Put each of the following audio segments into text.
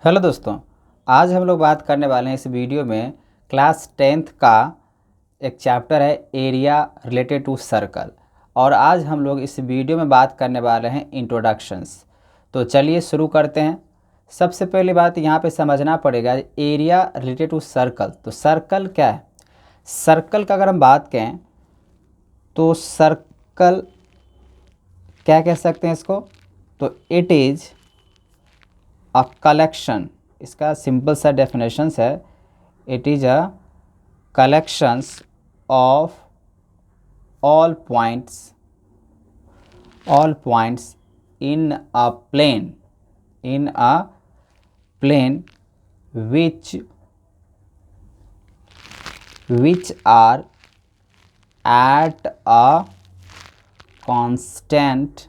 Hello दोस्तों, आज हम लोग बात करने वाले हैं इस वीडियो में क्लास 10th का एक चैप्टर है एरिया रिलेटेड टू सर्कल। और आज हम लोग इस वीडियो में बात करने वाले हैं इंट्रोडक्शंस। तो चलिए शुरू करते हैं। सबसे पहली बात यहाँ पे समझना पड़ेगा एरिया रिलेटेड टू सर्कल। तो सर्कल क्या है? सर्कल का अगर हम बात करें तो सर्कल क्या कह सकते हैं इसको? तो इट इज़ अ कलेक्शन, इसका सिंपल सा डेफिनेशंस है, it is a collections of all points in a plane which are at a constant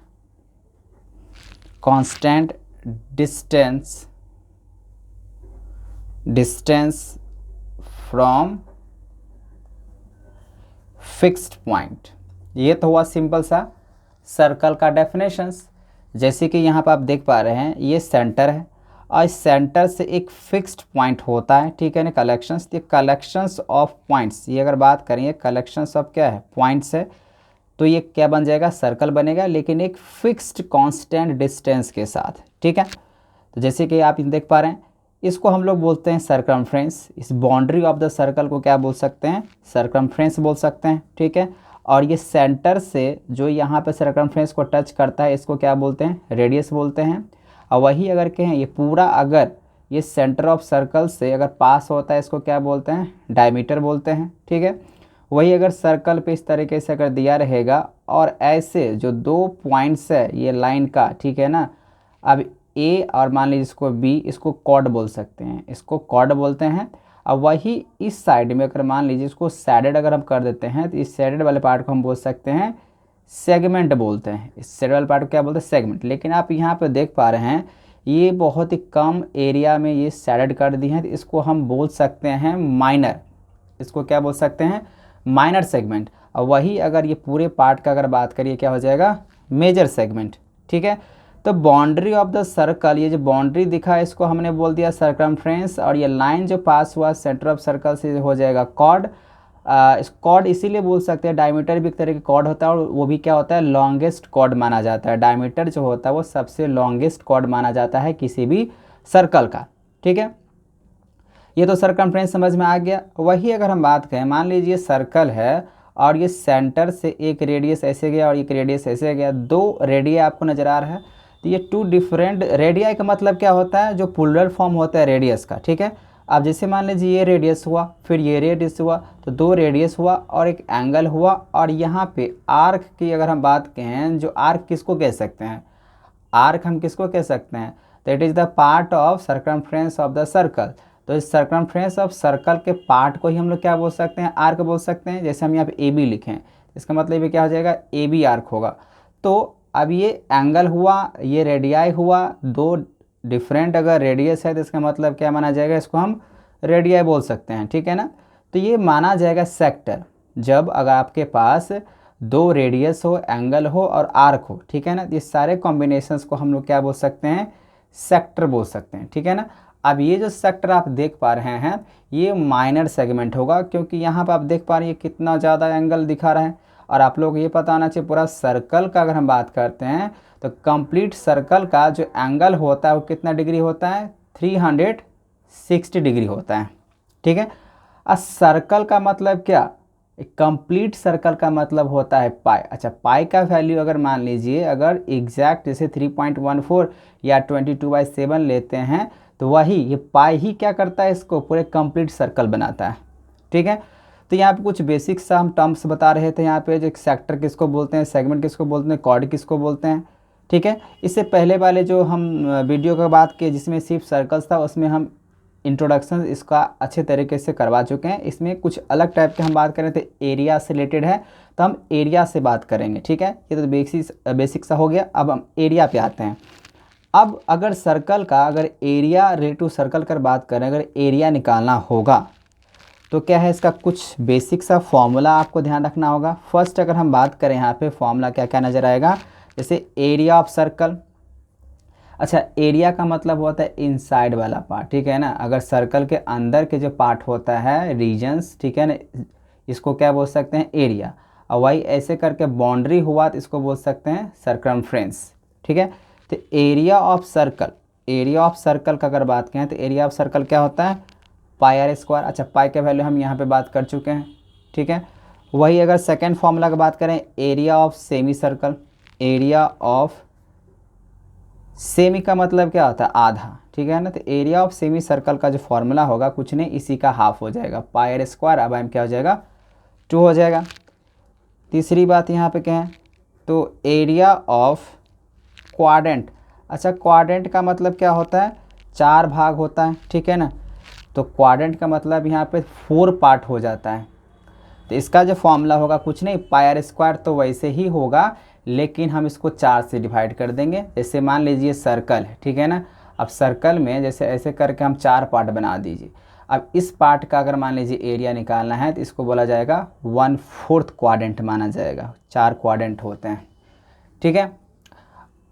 distance from fixed point. ये तो हुआ सिंपल सा सर्कल का डेफिनेशंस। जैसे कि यहाँ पर आप देख पा रहे हैं ये सेंटर है और इस सेंटर से एक फिक्स्ड पॉइंट होता है, ठीक है ना। कलेक्शंस, ये कलेक्शंस ऑफ पॉइंट्स, ये अगर बात करें कलेक्शंस ऑफ क्या है? पॉइंट्स है। तो ये क्या बन जाएगा? सर्कल बनेगा, लेकिन एक फिक्स्ड कांस्टेंट डिस्टेंस के साथ, ठीक है। तो जैसे कि आप देख पा रहे हैं इसको हम लोग बोलते हैं सर्कमफ्रेंस। इस बाउंड्री ऑफ द सर्कल को क्या बोल सकते हैं? सर्कमफ्रेंस बोल सकते हैं, ठीक है। और ये सेंटर से जो यहाँ पे सर्कमफ्रेंस को टच करता है इसको क्या बोलते हैं? रेडियस बोलते हैं। और वही अगर कहें ये पूरा अगर ये सेंटर ऑफ सर्कल से अगर पास होता है इसको क्या बोलते हैं? डायमीटर बोलते हैं, ठीक है। वही अगर सर्कल पे इस तरीके से अगर दिया रहेगा और ऐसे जो दो पॉइंट्स है ये लाइन का, ठीक है ना। अब ए और मान लीजिए इसको बी, इसको कॉर्ड बोल सकते हैं, इसको कॉर्ड बोलते हैं। अब वही इस साइड में अगर मान लीजिए इसको सैडेड अगर हम कर देते हैं तो इस सैडेड वाले पार्ट को हम बोल सकते हैं सेगमेंट बोलते हैं। इस सैडेड वाले पार्ट को क्या बोलते हैं? सेगमेंट। लेकिन आप यहाँ पे देख पा रहे हैं ये बहुत ही कम एरिया में ये सैडेड कर दी है, तो इसको हम बोल सकते हैं माइनर। इसको क्या बोल सकते हैं? Minor segment. और वही अगर ये पूरे पार्ट का अगर बात करिए क्या हो जाएगा? मेजर सेगमेंट, ठीक है। तो बाउंड्री ऑफ द सर्कल, ये जो बाउंड्री दिखा है इसको हमने बोल दिया सर्कमफ्रेंस। और ये लाइन जो पास हुआ सेंटर ऑफ सर्कल से हो जाएगा कॉर्ड। कॉर्ड इसीलिए बोल सकते हैं, डायमीटर भी एक तरह की कॉर्ड होता है और वो भी क्या होता है? लॉन्गेस्ट कॉर्ड माना जाता है। डायमीटर जो होता है वो सबसे लॉन्गेस्ट कॉर्ड माना जाता है किसी भी सर्कल का, ठीक है। ये तो सर्कमफ्रेंस समझ में आ गया। वही अगर हम बात करें मान लीजिए सर्कल है और ये सेंटर से एक रेडियस ऐसे गया और एक रेडियस ऐसे गया, दो रेडिया आपको नज़र आ रहा है। तो ये टू डिफरेंट रेडिया का मतलब क्या होता है? जो प्लूरल फॉर्म होता है रेडियस का, ठीक है। अब जैसे मान लीजिए ये रेडियस हुआ, फिर ये रेडियस हुआ, तो दो रेडियस हुआ और एक एंगल हुआ। और यहाँ पे आर्क की अगर हम बात करें, जो आर्क किसको कह सकते हैं? आर्क हम किसको कह सकते हैं? तो it is the part of circumference of the circle. तो इस सर्कमफ्रेंस ऑफ सर्कल के पार्ट को ही हम लोग क्या बोल सकते हैं? आर्क बोल सकते हैं। जैसे हम यहाँ पे ए बी लिखें, इसका मतलब ये क्या हो जाएगा? ए बी आर्क होगा। तो अब ये एंगल हुआ, ये रेडियाई हुआ, दो डिफरेंट अगर रेडियस है तो इसका मतलब क्या माना जाएगा? इसको हम रेडियाई बोल सकते हैं, ठीक है ना। तो ये माना जाएगा सेक्टर जब अगर आपके पास दो रेडियस हो, एंगल हो और आर्क हो, ठीक है ना। ये सारे कॉम्बिनेशंस को हम लोग क्या बोल सकते हैं? सेक्टर बोल सकते हैं, ठीक है ना। अब ये जो सेक्टर आप देख पा रहे हैं ये माइनर सेगमेंट होगा, क्योंकि यहाँ पर आप देख पा रहे हैं कितना ज़्यादा एंगल दिखा रहा है। और आप लोग ये पता होना चाहिए पूरा सर्कल का अगर हम बात करते हैं तो कंप्लीट सर्कल का जो एंगल होता है वो कितना डिग्री होता है? 360 डिग्री होता है, ठीक है। अब सर्कल का मतलब क्या? एक कंप्लीट सर्कल का मतलब होता है पाई। अच्छा, पाई का वैल्यू अगर मान लीजिए अगर एग्जैक्ट जैसे 3.14 या 22/7 लेते हैं तो वही ये पाई ही क्या करता है? इसको पूरे कंप्लीट सर्कल बनाता है, ठीक है। तो यहाँ पे कुछ बेसिक सा हम टर्म्स बता रहे थे। यहाँ पे जो सेक्टर किसको बोलते हैं, सेगमेंट किसको बोलते हैं, कॉर्ड किसको बोलते हैं, ठीक है। इससे पहले वाले जो हम वीडियो का बात किए जिसमें सिर्फ सर्कल्स था उसमें हम इंट्रोडक्शन इसका अच्छे तरीके से करवा चुके हैं। इसमें कुछ अलग टाइप के हम बात करें तो एरिया से रिलेटेड है तो हम एरिया से बात करेंगे, ठीक है। ये तो बेसिक सा हो गया। अब हम एरिया पे आते हैं। अब अगर सर्कल का अगर एरिया रिलेटेड टू सर्कल कर बात करें, अगर एरिया निकालना होगा तो क्या है इसका कुछ बेसिक सा फॉर्मूला आपको ध्यान रखना होगा। फर्स्ट अगर हम बात करें यहाँ पे फॉर्मूला क्या क्या नज़र आएगा, जैसे एरिया ऑफ सर्कल। अच्छा, एरिया का मतलब होता है इनसाइड वाला पार्ट, ठीक है ना। अगर सर्कल के अंदर के जो पार्ट होता है रीजन्स, ठीक है ना, इसको क्या बोल सकते हैं, एरिया। और वही ऐसे करके बाउंड्री हुआ तो इसको बोल सकते हैं सर्कमफ्रेंस, ठीक है। तो area of circle, area of circle का अगर बात करें तो एरिया ऑफ सर्कल क्या होता है, पाई आर स्क्वायर। अच्छा, पाई का वैल्यू हम यहाँ पे बात कर चुके हैं, ठीक है। वही अगर सेकेंड फॉर्मूला की बात करें, area of semi circle, area of semi का मतलब क्या होता है, आधा, ठीक है ना। तो एरिया ऑफ सेमी सर्कल का जो फॉर्मूला होगा कुछ नहीं, इसी का हाफ हो जाएगा, पाई आर स्क्वायर। अब हम क्या हो जाएगा, 2 हो जाएगा। तीसरी बात यहाँ पे क्या है, तो एरिया ऑफ क्वाड्रेंट। अच्छा, क्वाड्रेंट का मतलब क्या होता है, 4 भाग होता है, ठीक है ना। तो क्वाड्रेंट का मतलब यहाँ पे 4 पार्ट हो जाता है। तो इसका जो फॉर्मूला होगा कुछ नहीं, पाई आर स्क्वायर तो वैसे ही होगा, लेकिन हम इसको 4 से डिवाइड कर देंगे। जैसे मान लीजिए सर्कल है, ठीक है ना। अब सर्कल में जैसे ऐसे करके हम 4 पार्ट बना दीजिए। अब इस पार्ट का अगर मान लीजिए एरिया निकालना है तो इसको बोला जाएगा 1/4 क्वाड्रेंट माना जाएगा, 4 क्वाड्रेंट होते हैं, ठीक है।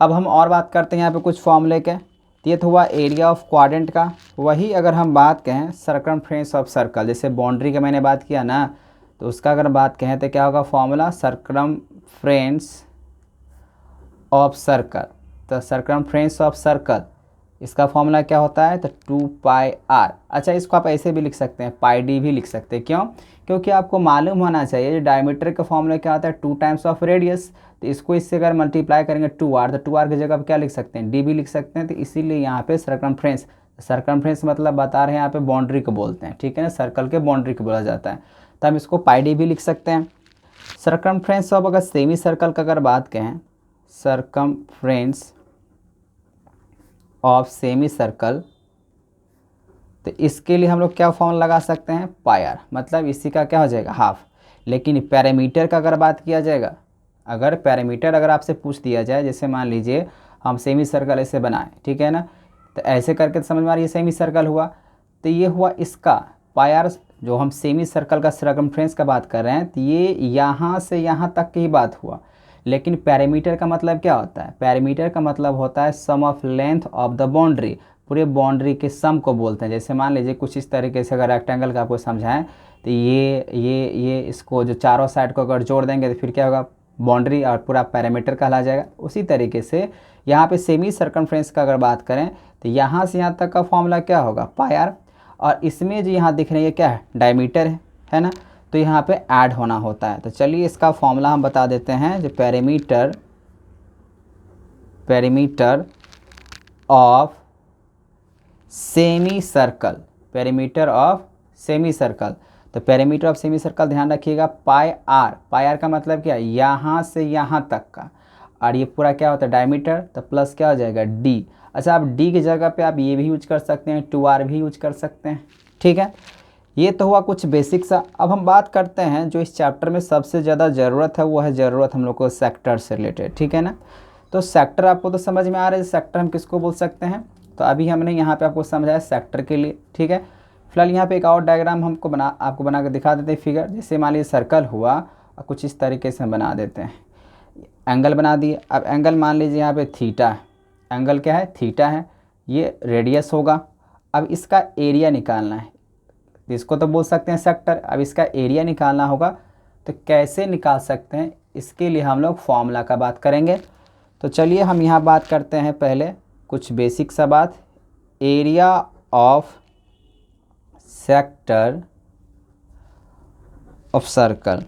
अब हम और बात करते हैं यहाँ पे कुछ फॉर्मूले के। ये तो हुआ एरिया ऑफ क्वाड्रेंट का। वही अगर हम बात कहें सर्कमफ्रेंस ऑफ सर्कल, जैसे बाउंड्री का मैंने बात किया ना, तो उसका अगर बात कहें तो क्या होगा फॉर्मूला, सर्कमफ्रेंस ऑफ सर्कल। तो सर्कमफ्रेंस ऑफ सर्कल इसका फॉर्मूला क्या होता है, तो 2 पाई आर। अच्छा, इसको आप ऐसे भी लिख सकते हैं, पाई डी भी लिख सकते हैं। क्यों, क्योंकि आपको मालूम होना चाहिए जो डायमीटर का फॉर्मूला क्या होता है, 2 टाइम्स ऑफ रेडियस। तो इसको इससे अगर मल्टीप्लाई करेंगे 2r, तो 2r की जगह आप क्या लिख सकते हैं, डी भी लिख सकते हैं। तो इसीलिए यहाँ पे सर्कमफ्रेंस, सर्कमफ्रेंस मतलब बता रहे हैं यहाँ पे बाउंड्री को बोलते हैं, ठीक है ना, सर्कल के बाउंड्री को बोला जाता है। तो हम इसको पाई डी भी लिख सकते हैं। सर्कमफ्रेंस ऑफ अगर सेमी सर्कल का अगर बात कहें, सर्कमफ्रेंस ऑफ सेमी सर्कल, तो इसके लिए हम लोग क्या फॉर्मूला लगा सकते हैं, पाई आर, मतलब इसी का क्या हो जाएगा, हाफ। लेकिन पैरामीटर का अगर बात किया जाएगा, अगर पैरामीटर अगर आपसे पूछ दिया जाए, जैसे मान लीजिए हम सेमी सर्कल ऐसे बनाएं, ठीक है ना, तो ऐसे करके तो समझ में आ रही है सेमी सर्कल हुआ। तो ये हुआ इसका पाई आर, जो हम सेमी सर्कल का सर्कमफ्रेंस का बात कर रहे हैं, तो ये यहाँ से यहाँ तक की बात हुआ। लेकिन पैरामीटर का मतलब क्या होता है, पैरामीटर का मतलब होता है sum of length of the boundary, पूरे बाउंड्री के सम को बोलते हैं। जैसे मान लीजिए कुछ इस तरीके से अगर रेक्टेंगल का आपको समझाएं, तो ये इसको जो चारों साइड को अगर जोड़ देंगे तो फिर क्या होगा, बाउंड्री और पूरा पैरामीटर कहला जाएगा। उसी तरीके से यहाँ पे सेमी सर्कमफ्रेंस का अगर बात करें तो यहाँ से यहाँ तक का फॉर्मूला क्या होगा, पाई आर। और इसमें जो यहाँ दिख रही है क्या है, डायमीटर है ना, तो यहाँ पे ऐड होना होता है। तो चलिए इसका फॉर्मूला हम बता देते हैं, जो parameter of semi circle, parameter of semi circle. तो पैरामीटर ऑफ सेमी सर्कल ध्यान रखिएगा, पाई आर, पाई आर का मतलब क्या है, यहाँ से यहाँ तक का, और ये पूरा क्या होता है डायमीटर, तो प्लस क्या हो जाएगा, डी। अच्छा, आप डी की जगह पे आप ये भी यूज कर सकते हैं, 2r भी यूज कर सकते हैं, ठीक है। ये तो हुआ कुछ बेसिक सा। अब हम बात करते हैं जो इस चैप्टर में सबसे ज़्यादा ज़रूरत है, वो है ज़रूरत हम लोग को सेक्टर से रिलेटेड, ठीक है ना। तो सेक्टर आपको तो समझ में आ रहा है, सेक्टर हम किसको बोल सकते हैं। तो अभी हमने यहाँ पे आपको समझाया सेक्टर के लिए, ठीक है। फिलहाल यहाँ पे एक और डायग्राम हमको आपको बना के दिखा देते हैं फिगर। जैसे मान लीजिए सर्कल हुआ और कुछ इस तरीके से हम बना देते हैं, एंगल बना दिए। अब एंगल मान लीजिए यहाँ पे थीटा है, एंगल क्या है, थीटा है, ये रेडियस होगा। अब इसका एरिया निकालना है, इसको तो बोल सकते हैं सेक्टर। अब इसका एरिया निकालना होगा, तो कैसे निकाल सकते हैं, इसके लिए हम लोग फॉर्मूला का बात करेंगे। तो चलिए हम यहाँ बात करते हैं पहले कुछ बेसिक सा बात, area of sector of circle,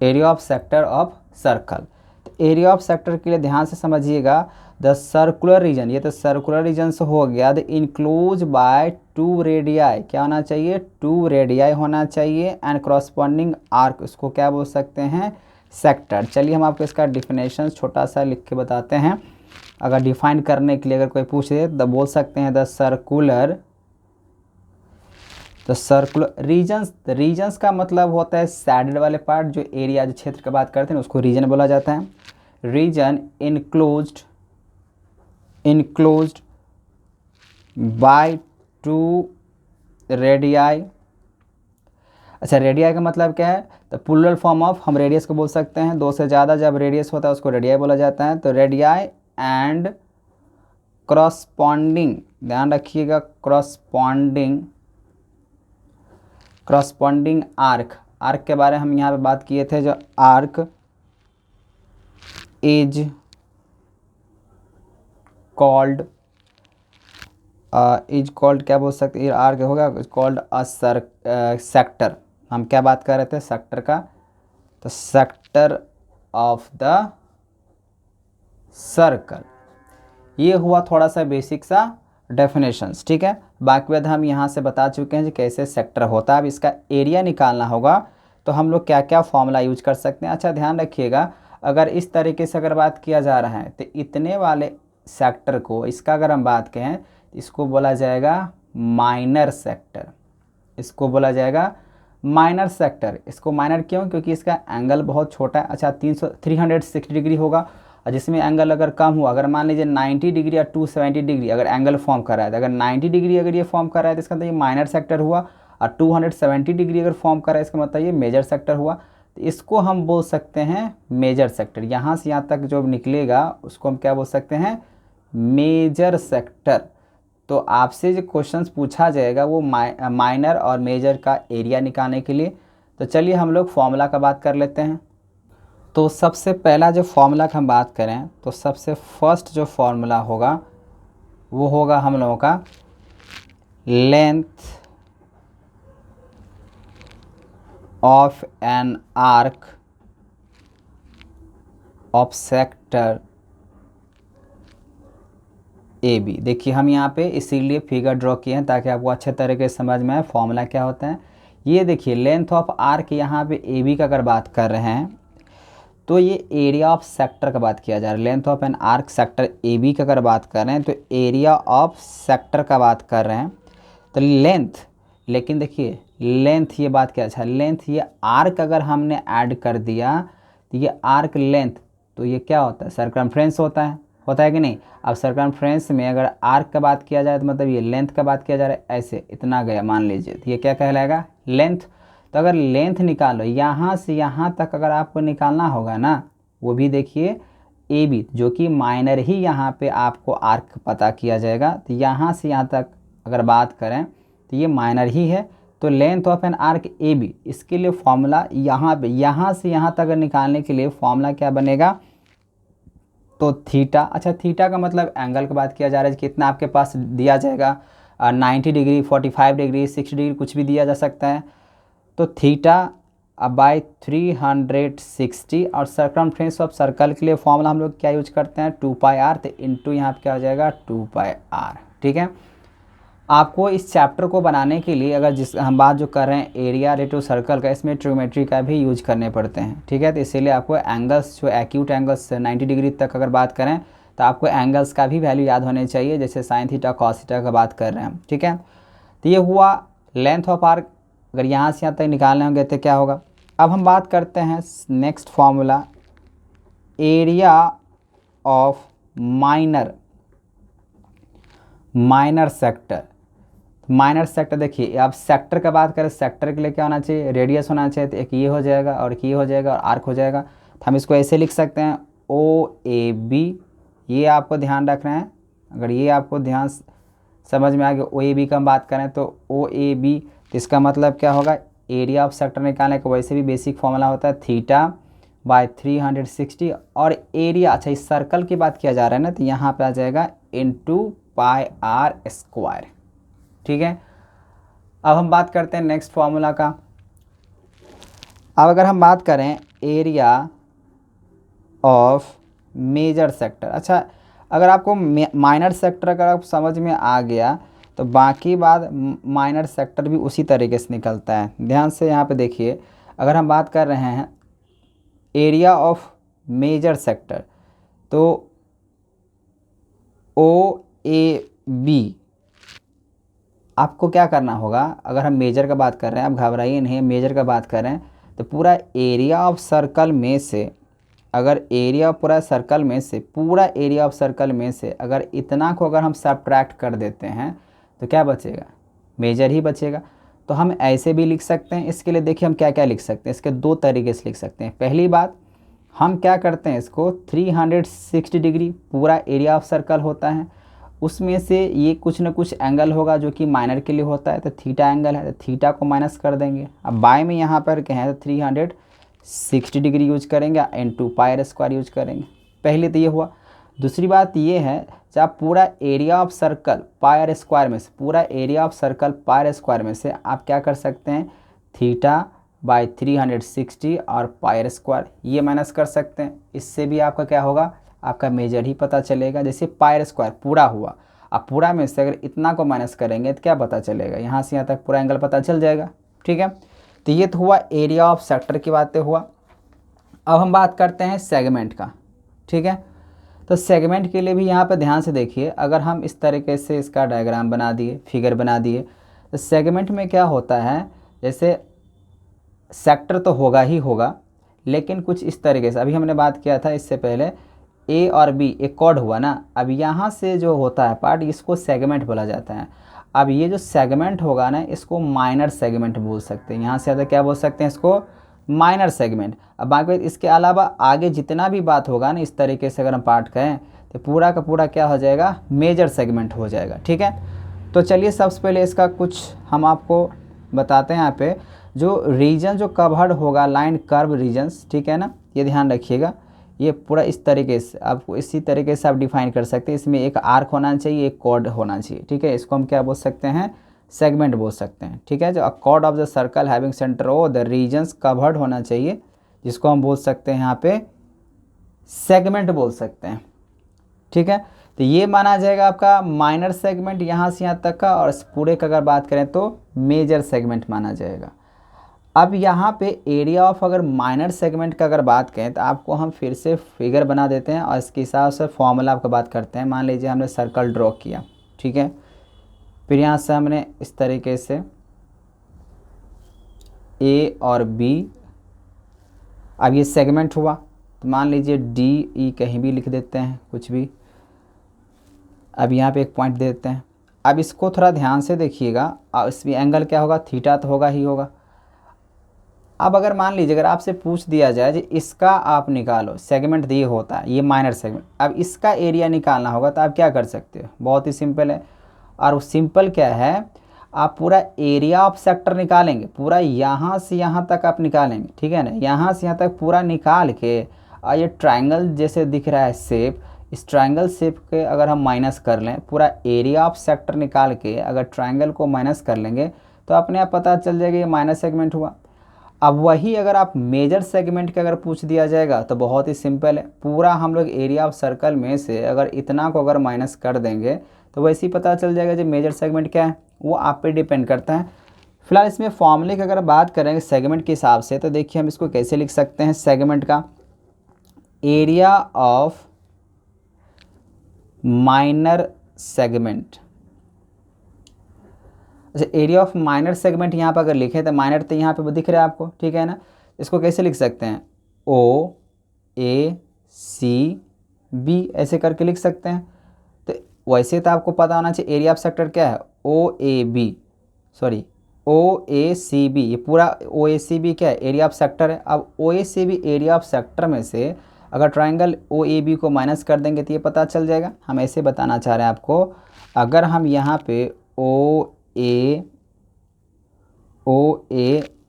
area of sector of circle. तो एरिया ऑफ सेक्टर के लिए ध्यान से समझिएगा, द सर्कुलर रीजन, ये तो सर्कुलर रीजन से हो गया, द इंक्लोज बाय 2 रेडियाई, क्या होना चाहिए, 2 रेडियाई होना चाहिए, एंड करस्पॉन्डिंग आर्क, उसको क्या बोल सकते हैं, सेक्टर। चलिए हम आपको इसका डिफिनेशन छोटा सा लिख के बताते हैं। अगर डिफाइन करने के लिए अगर कोई पूछ दे तो बोल सकते हैं द सर्कुलर रीजन्स का मतलब होता है साइडेड वाले पार्ट, जो एरिया जो क्षेत्र की बात करते हैं उसको रीजन बोला जाता है। Region enclosed by 2 radii. अच्छा, रेडियाई का मतलब क्या है, तो प्लूरल फॉर्म ऑफ हम रेडियस को बोल सकते हैं, 2 से ज़्यादा जब रेडियस होता है उसको रेडियाई बोला जाता है। तो रेडियाई एंड क्रॉसपॉन्डिंग, ध्यान रखिएगा, क्रॉसपॉन्डिंग आर्क के बारे में हम यहाँ पे बात किए थे। जो आर्क इज कॉल्ड क्या बोल सकते हैं, आर्क होगा कॉल्ड अ सेक्टर। हम क्या बात कर रहे थे सेक्टर का, तो सेक्टर ऑफ द सर्कल। ये हुआ थोड़ा सा बेसिक सा डेफिनेशंस, ठीक है। बाकी बात हम यहाँ से बता चुके हैं कि कैसे सेक्टर होता है। अब इसका एरिया निकालना होगा तो हम लोग क्या क्या फॉर्मूला यूज कर सकते हैं। अच्छा ध्यान रखिएगा, अगर इस तरीके से अगर बात किया जा रहा है तो इतने वाले सेक्टर को, इसका अगर हम बात करें तो इसको बोला जाएगा माइनर सेक्टर। इसको बोला जाएगा माइनर सेक्टर। इसको माइनर क्यों, क्योंकि इसका एंगल बहुत छोटा है। अच्छा 360 डिग्री होगा, और जिसमें एंगल अगर कम हुआ, अगर मान लीजिए 90 डिग्री या 270 डिग्री अगर एंगल फॉर्म कर रहा है, तो अगर 90 डिग्री अगर ये फॉर्म कर रहा है तो इसका मतलब ये माइनर सेक्टर हुआ, और 270 डिग्री अगर फॉर्म कर रहा है इसका मतलब ये मेजर सेक्टर हुआ। तो इसको हम बोल सकते हैं मेजर सेक्टर। यहाँ से यहाँ तक जो निकलेगा उसको हम क्या बोल सकते हैं, मेजर सेक्टर। तो आपसे जो क्वेश्चंस पूछा जाएगा वो माइनर और मेजर का एरिया निकालने के लिए। तो चलिए हम लोग फॉर्मूला का बात कर लेते हैं। तो सबसे पहला जो फॉर्मूला की हम बात करें तो सबसे फर्स्ट जो फॉर्मूला होगा वो होगा हम लोगों का length of an arc of sector A B. देखिए हम यहाँ पे इसीलिए फिगर ड्रॉ किए हैं ताकि आपको अच्छे तरीके से समझ में आए फॉर्मूला क्या होता है। ये देखिए लेंथ ऑफ आर्क यहाँ पे ए बी का अगर बात कर रहे हैं तो ये एरिया ऑफ सेक्टर का बात किया जा रहा है। Length of an arc sector A B का अगर बात कर रहे हैं तो एरिया ऑफ सेक्टर का बात कर रहे हैं। तो लेंथ, लेकिन देखिए लेंथ ये बात क्या, अच्छा लेंथ ये आर्क अगर हमने ऐड कर दिया तो ये आर्क लेंथ, तो ये क्या होता है सर्कमफ्रेंस होता है कि नहीं। अब सर्कमफ्रेंस में अगर आर्क का बात किया जाए तो मतलब ये लेंथ का बात किया जा रहा है, ऐसे इतना गया मान लीजिए, तो ये क्या कहलाएगा लेंथ। तो अगर लेंथ निकालो यहाँ से यहाँ तक अगर आपको निकालना होगा ना, वो भी देखिए ए बी जो कि माइनर ही यहाँ पे आपको आर्क पता किया जाएगा। तो यहाँ से यहाँ तक अगर बात करें तो ये माइनर ही है। तो length of an arc A B, इसके लिए फॉर्मूला यहाँ पे यहाँ से यहाँ तक अगर निकालने के लिए फॉर्मूला क्या बनेगा, तो थीटा। अच्छा थीटा का मतलब एंगल की बात किया जा रहा है, कितना आपके पास दिया जाएगा 90 डिग्री 45 डिग्री 60 डिग्री कुछ भी दिया जा सकता है। तो थीटा बाई 360 और सर्कमफ्रेंस ऑफ सर्कल के लिए फॉर्मूला हम लोग क्या यूज करते हैं 2 पाई आर। तो इंटू यहाँ पे क्या हो जाएगा 2 पाई आर, ठीक है। आपको इस चैप्टर को बनाने के लिए अगर जिस हम बात जो कर रहे हैं एरिया रिलेटिव सर्कल का, इसमें ट्रिग्नोमेट्री का भी यूज करने पड़ते हैं, ठीक है। तो इसीलिए आपको एंगल्स जो एक्यूट एंगल्स 90 डिग्री तक अगर बात करें तो आपको एंगल्स का भी वैल्यू याद होने चाहिए, जैसे साइन थीटा कॉस थीटा का बात कर रहे हैं, ठीक है। तो ये हुआ लेंथ ऑफ आर्क। अगर यहाँ से यहाँ तक निकालने होंगे तो क्या होगा। अब हम बात करते हैं next formula area of minor sector. Minor sector देखिए, अब सेक्टर का बात करें, सेक्टर के लिए क्या होना चाहिए रेडियस होना चाहिए। तो एक ये हो जाएगा और एक ये हो जाएगा और आर्क हो जाएगा। तो हम इसको ऐसे लिख सकते हैं ओ ए बी। ये आपको ध्यान रखना है, अगर ये आपको ध्यान समझ में आ गया ओ ए बी का हम बात करें तो ओ ए बी, तो इसका मतलब क्या होगा एरिया ऑफ सेक्टर निकालने का वैसे भी बेसिक फॉर्मूला होता है थीटा बाय 360 और एरिया। अच्छा इस सर्कल की बात किया जा रहा है ना, तो यहाँ पे आ जाएगा इनटू पाई आर स्क्वायर, ठीक है। अब हम बात करते हैं नेक्स्ट फॉर्मूला का। अब अगर हम बात करें एरिया ऑफ मेजर सेक्टर, अच्छा अगर आपको माइनर सेक्टर अगर आप समझ में आ गया तो बाकी बात माइनर सेक्टर भी उसी तरीके से निकलता है। ध्यान से यहाँ पे देखिए, अगर हम बात कर रहे हैं एरिया ऑफ मेजर सेक्टर तो ओ ए बी, आपको क्या करना होगा, अगर हम मेजर का बात कर रहे हैं, आप घबराइए नहीं, मेजर का बात कर रहे हैं तो पूरा एरिया ऑफ सर्कल में से, अगर एरिया पूरा सर्कल में से, पूरा एरिया ऑफ सर्कल में से अगर इतना को अगर हम सब्ट्रैक्ट कर देते हैं तो क्या बचेगा मेजर ही बचेगा। तो हम ऐसे भी लिख सकते हैं। इसके लिए देखिए हम क्या क्या लिख सकते हैं, इसके दो तरीके से लिख सकते हैं। पहली बात, हम क्या करते हैं, इसको 360 डिग्री पूरा एरिया ऑफ सर्कल होता है, उसमें से ये कुछ ना कुछ एंगल होगा जो कि माइनर के लिए होता है, तो थीटा एंगल है, तो थीटा को माइनस कर देंगे। अब बाय में यहाँ पर क्या है, तो 360 डिग्री यूज करेंगे, इनटू पाई स्क्वायर यूज करेंगे। पहले तो ये हुआ। दूसरी बात ये है, जब आप पूरा area of circle pi square में से, पूरा area of circle pi square में से आप क्या कर सकते हैं, थीटा बाय 360 और पाई स्क्वायर ये माइनस कर सकते हैं। इससे भी आपका क्या होगा, आपका मेजर ही पता चलेगा। जैसे पाई स्क्वायर पूरा हुआ, अब पूरा में से अगर इतना को माइनस करेंगे तो क्या पता चलेगा, यहाँ से यहाँ तक पूरा एंगल पता चल जाएगा। ठीक है, तो ये तो हुआ एरिया ऑफ सेक्टर की बातें हुआ। अब हम बात करते हैं सेगमेंट का। ठीक है, तो सेगमेंट के लिए भी यहाँ पर ध्यान से देखिए, अगर हम इस तरीके से इसका डायग्राम बना दिए, फिगर बना दिए, तो सेगमेंट में क्या होता है, जैसे सेक्टर तो होगा ही होगा, लेकिन कुछ इस तरीके से, अभी हमने बात किया था इससे पहले ए और बी एक कॉर्ड हुआ ना, अब यहाँ से जो होता है पार्ट, इसको सेगमेंट बोला जाता है। अब ये जो सेगमेंट होगा ना, इसको माइनर सेगमेंट बोल सकते हैं। यहाँ से ज़्यादा क्या बोल सकते हैं, इसको माइनर सेगमेंट। अब बाकी इसके अलावा आगे जितना भी बात होगा ना, इस तरीके से अगर हम पार्ट कहें तो पूरा का पूरा क्या हो जाएगा, मेजर सेगमेंट हो जाएगा। ठीक है, तो चलिए सबसे पहले इसका कुछ हम आपको बताते हैं। यहाँ पे जो रीजन जो कवर्ड होगा, लाइन कर्व रीजन्स, ठीक है ना, ये ध्यान रखिएगा। ये पूरा इस तरीके से आपको, इसी तरीके से आप डिफाइन कर सकते हैं। इसमें एक आर्क होना चाहिए, एक कॉर्ड होना चाहिए। ठीक है, इसको हम क्या बोल सकते हैं, सेगमेंट बोल सकते हैं। ठीक है, जो chord of the circle having centre O the regions covered होना चाहिए, जिसको हम बोल सकते हैं यहाँ पे सेगमेंट बोल सकते हैं। ठीक है, तो ये माना जाएगा आपका माइनर सेगमेंट यहाँ से यहाँ तक का, और पूरे का अगर बात करें तो मेजर सेगमेंट माना जाएगा। अब यहाँ पे एरिया ऑफ अगर माइनर सेगमेंट का अगर बात करें तो आपको हम फिर से फिगर बना देते हैं और इसके हिसाब से फॉर्मूला आपका बात करते हैं। मान लीजिए हमने सर्कल ड्रॉ किया, ठीक है, फिर यहाँ से हमने इस तरीके से ए और बी, अब ये सेगमेंट हुआ, तो मान लीजिए डी ई कहीं भी लिख देते हैं, कुछ भी। अब यहाँ पे एक पॉइंट दे देते हैं। अब इसको थोड़ा ध्यान से देखिएगा, और इसमें एंगल क्या होगा, थीटा तो होगा ही होगा। अब अगर मान लीजिए अगर आपसे पूछ दिया जाए कि इसका आप निकालो, सेगमेंट दिए होता है ये माइनर सेगमेंट, अब इसका एरिया निकालना होगा, तो आप क्या कर सकते हो, बहुत ही सिंपल है। और सिंपल क्या है, आप पूरा एरिया ऑफ सेक्टर निकालेंगे, पूरा यहाँ से यहाँ तक आप निकालेंगे। ठीक है ना, यहाँ से यहाँ तक पूरा निकाल के, और ये ट्रायंगल जैसे दिख रहा है शेप, इस ट्रायंगल शेप के अगर हम माइनस कर लें, पूरा एरिया ऑफ सेक्टर निकाल के अगर ट्रायंगल को माइनस कर लेंगे, तो अपने आप पता चल जाएगा ये माइनर सेगमेंट हुआ। अब वही अगर आप मेजर सेगमेंट का अगर पूछ दिया जाएगा तो बहुत ही सिंपल है, पूरा हम लोग एरिया ऑफ सर्कल में से अगर इतना को अगर माइनस कर देंगे तो वैसे ही पता चल जाएगा जो मेजर सेगमेंट क्या है, वो आप पे डिपेंड करता है। फिलहाल इसमें फॉर्मूले की अगर बात करेंगे सेगमेंट के हिसाब से, तो देखिए हम इसको कैसे लिख सकते हैं, सेगमेंट का एरिया ऑफ माइनर सेगमेंट। अच्छा, एरिया ऑफ माइनर सेगमेंट यहाँ पर अगर लिखें तो माइनर तो यहाँ पे दिख रहा है आपको, ठीक है ना, इसको कैसे लिख सकते हैं, ओ ए सी बी ऐसे करके लिख सकते हैं। तो वैसे तो आपको पता होना चाहिए एरिया ऑफ सेक्टर क्या है, O A B, sorry O A C B, ये पूरा ओ ए सी बी क्या है, एरिया ऑफ सेक्टर है। अब O A C B area of sector में से अगर ट्राइंगल ओ ए बी को माइनस कर देंगे तो ये पता चल जाएगा। हम ऐसे बताना चाह रहे हैं आपको, अगर हम यहाँ पे ओ ए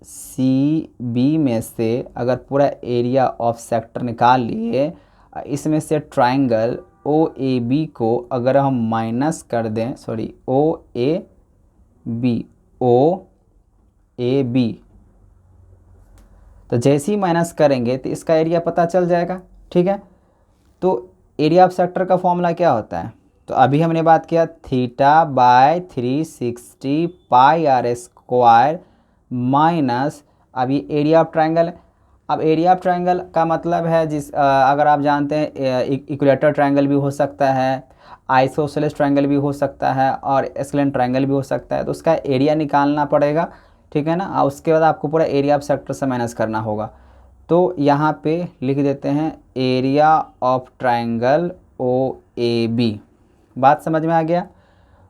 सी बी में से अगर पूरा एरिया ऑफ सेक्टर निकाल लिए, इसमें से ट्राइंगल ओ ए बी को अगर हम माइनस कर दें, सॉरी ओ ए बी, तो जैसे ही माइनस करेंगे तो इसका एरिया पता चल जाएगा। ठीक है, तो एरिया ऑफ सेक्टर का फॉर्मूला क्या होता है, तो अभी हमने बात किया theta by 360 pi r square minus, अब ये एरिया ऑफ ट्रायंगल है। अब एरिया ऑफ ट्रायंगल का मतलब है अगर आप जानते हैं इक्विलेटरल ट्रायंगल भी हो सकता है, आइसोसेलेस ट्रायंगल भी हो सकता है, और एस्केलेंट ट्रायंगल भी हो सकता है, तो उसका एरिया निकालना पड़ेगा। ठीक है ना, और उसके बाद आपको पूरा एरिया ऑफ सेक्टर से माइनस करना होगा। तो यहाँ पे लिख देते हैं area of triangle O A B. बात समझ में आ गया।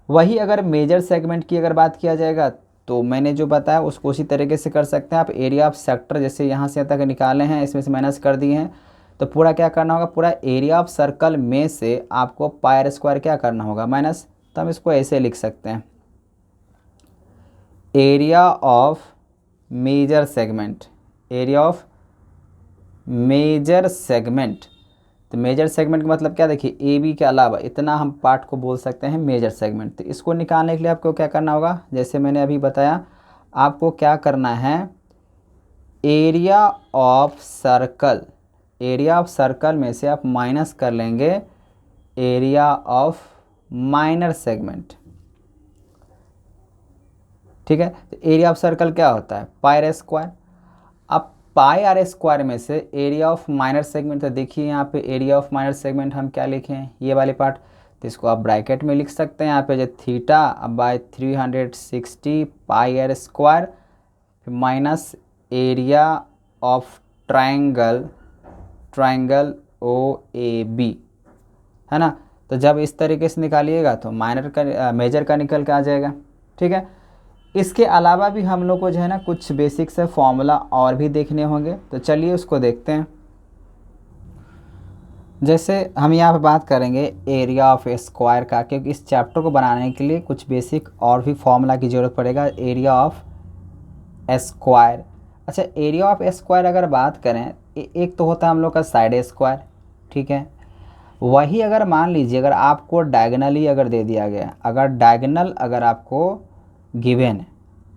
वही अगर मेजर सेगमेंट की अगर बात किया जाएगा तो मैंने जो बताया उसको उसी तरीके से कर सकते हैं आप। एरिया ऑफ सेक्टर जैसे यहाँ से तक निकाले हैं, इसमें से माइनस कर दिए हैं, तो पूरा क्या करना होगा, पूरा एरिया ऑफ सर्कल में से आपको पाई स्क्वायर क्या करना होगा, माइनस। तो हम इसको ऐसे लिख सकते हैं, area of major segment, area of major segment. तो मेजर सेगमेंट का मतलब क्या, देखिए ए बी के अलावा इतना हम पार्ट को बोल सकते हैं मेजर सेगमेंट। तो इसको निकालने के लिए आपको क्या करना होगा, जैसे मैंने अभी बताया, आपको क्या करना है, area of circle, area of circle में से आप माइनस कर लेंगे एरिया ऑफ माइनर सेगमेंट। ठीक है, तो एरिया ऑफ सर्कल क्या होता है, पाई आर स्क्वायर। अब पाई आर स्क्वायर में से एरिया ऑफ माइनर सेगमेंट, तो देखिए यहाँ पे एरिया ऑफ माइनर सेगमेंट हम क्या लिखे हैं, ये वाले पार्ट, तो इसको आप ब्रैकेट में लिख सकते हैं यहाँ पे, जो theta by 360 pi r square minus area of triangle, triangle O A B, है ना। तो जब इस तरीके से निकालिएगा तो माइनर का मेजर का निकल के आ जाएगा। ठीक है, इसके अलावा भी हम लोग को जो है ना कुछ बेसिक से फॉर्मूला और भी देखने होंगे, तो चलिए उसको देखते हैं। जैसे हम यहाँ पे बात करेंगे एरिया ऑफ स्क्वायर का, क्योंकि इस चैप्टर को बनाने के लिए कुछ बेसिक और भी फॉर्मूला की ज़रूरत पड़ेगा। एरिया ऑफ स्क्वायर, अच्छा एरिया ऑफ स्क्वायर अगर बात करें, एक तो होता है हम लोग का साइड स्क्वायर, ठीक है। वही अगर मान लीजिए अगर आपको डायगनली अगर दे दिया गया, अगर डायगनल अगर आपको गिवन है,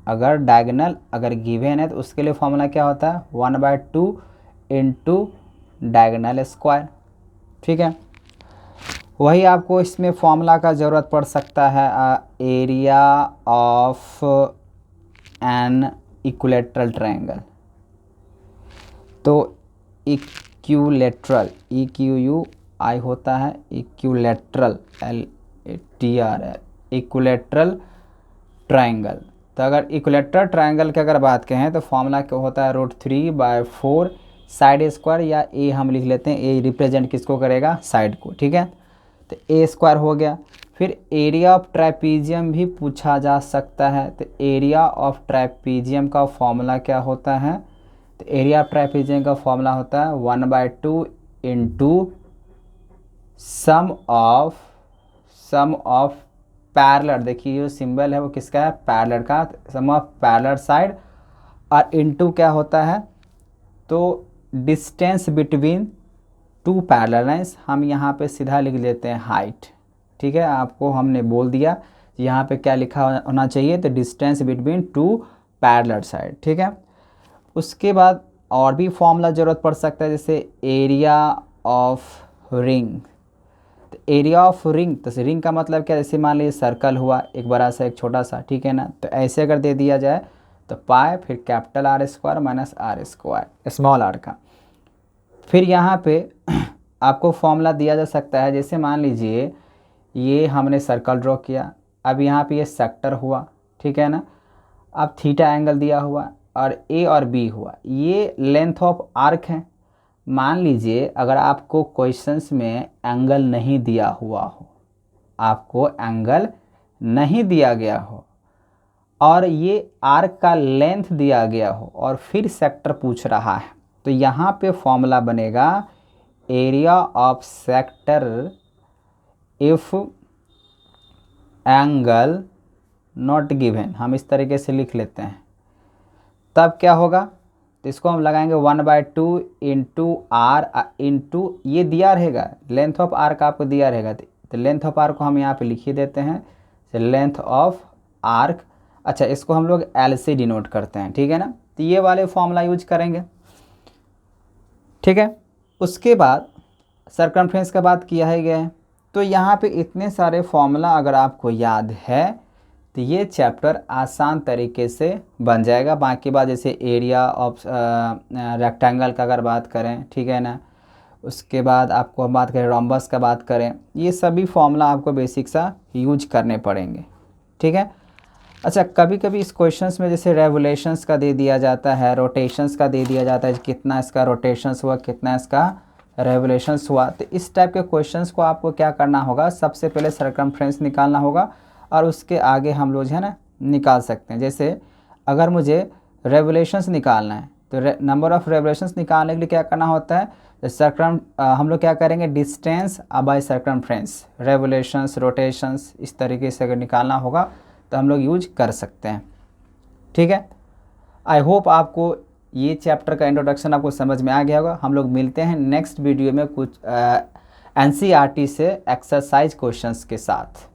अगर डायगनल अगर गिवन है तो उसके लिए फॉर्मूला क्या होता है, 1/2 इंटू डायगनल स्क्वायर। ठीक है, वही आपको इसमें फॉर्मूला का ज़रूरत पड़ सकता है, area of an equilateral triangle. तो इक्विलैटरल, EQUI होता है, इक्विलैटरल LATRL, इक्विलैटरल ट्रायंगल। तो अगर इक्विलैटरल ट्रायंगल की अगर बात करें तो फॉर्मूला क्या होता है, √3/4 साइड स्क्वायर, या ए हम लिख लेते हैं, ए रिप्रेजेंट किसको करेगा, साइड को। ठीक है, तो ए स्क्वायर हो गया। फिर एरिया ऑफ ट्राइपीजियम भी पूछा जा सकता है, तो एरिया ऑफ ट्राइपीजियम का फॉर्मूला क्या होता है, तो एरिया ऑफ ट्राइपीजियम का फॉर्मूला होता है 1/2 इंटू सम ऑफ पैरेलल, देखिए जो सिंबल है वो किसका है, पैरेलल का, सम ऑफ पैरेलल साइड, और इनटू क्या होता है, तो distance between two parallel lines, हम यहाँ पे सीधा लिख लेते हैं हाइट। ठीक है, आपको हमने बोल दिया यहाँ पे क्या लिखा होना चाहिए, तो distance between two parallel side. ठीक है, उसके बाद और भी फॉर्मूला ज़रूरत पड़ सकता है, जैसे एरिया ऑफ रिंग। तो एरिया ऑफ रिंग, तो रिंग का मतलब क्या, जैसे मान लीजिए सर्कल हुआ, एक बड़ा सा एक छोटा सा, ठीक है ना। तो ऐसे अगर दे दिया जाए तो पाई फिर capital R square minus R square small r का। फिर यहाँ पे आपको फॉर्मूला दिया जा सकता है, जैसे मान लीजिए ये हमने सर्कल ड्रॉ किया, अब यहाँ पे ये सेक्टर हुआ, ठीक है ना। अब थीटा एंगल दिया हुआ और A और B हुआ, ये लेंथ ऑफ आर्क है। मान लीजिए अगर आपको क्वेश्चंस में एंगल नहीं दिया हुआ हो, आपको एंगल नहीं दिया गया हो और ये आर्क का लेंथ दिया गया हो और फिर सेक्टर पूछ रहा है, तो यहाँ पे फॉर्मूला बनेगा area of sector if angle not given, हम इस तरीके से लिख लेते हैं। तब क्या होगा, तो इसको हम लगाएंगे 1/2 इंटू R इंटू, ये दिया रहेगा लेंथ ऑफ आर्क आपको दिया रहेगा, तो लेंथ ऑफ आर्क को हम यहाँ पे लिख ही देते हैं, तो लेंथ ऑफ आर्क, अच्छा इसको हम लोग L से डिनोट करते हैं, ठीक है ना। तो ये वाले फॉर्मूला यूज करेंगे, ठीक है। उसके बाद सर्कमफ्रेंस का बात किया ही गया है, तो यहाँ पे इतने सारे फॉर्मूला अगर आपको याद है तो ये चैप्टर आसान तरीके से बन जाएगा। बाकी बात जैसे एरिया ऑफ रेक्टेंगल का अगर बात करें, ठीक है ना, उसके बाद आपको हम बात करें रोम्बस का बात करें, ये सभी फॉर्मूला आपको बेसिक सा यूज करने पड़ेंगे, ठीक है। अच्छा कभी कभी इस क्वेश्चंस में जैसे रेवोल्यूशंस का दे दिया जाता है, रोटेशंस का दे दिया जाता है, कितना इसका रोटेशंस हुआ, कितना इसका रेवोल्यूशंस हुआ, तो इस टाइप के क्वेश्चंस को आपको क्या करना होगा, सबसे पहले सर्कमफ्रेंस निकालना होगा और उसके आगे हम लोग है ना निकाल सकते हैं। जैसे अगर मुझे रेवोल्यूशंस निकालना है तो नंबर ऑफ़ रेवोल्यूशंस निकालने के लिए क्या करना होता है, हम लोग क्या करेंगे, distance by circumference, revolutions, rotations, इस तरीके से अगर निकालना होगा तो हम लोग यूज कर सकते हैं। ठीक है, आई होप आपको ये चैप्टर का इंट्रोडक्शन आपको समझ में आ गया होगा। हम लोग मिलते हैं नेक्स्ट वीडियो में कुछ NCERT से एक्सरसाइज क्वेश्चंस के साथ।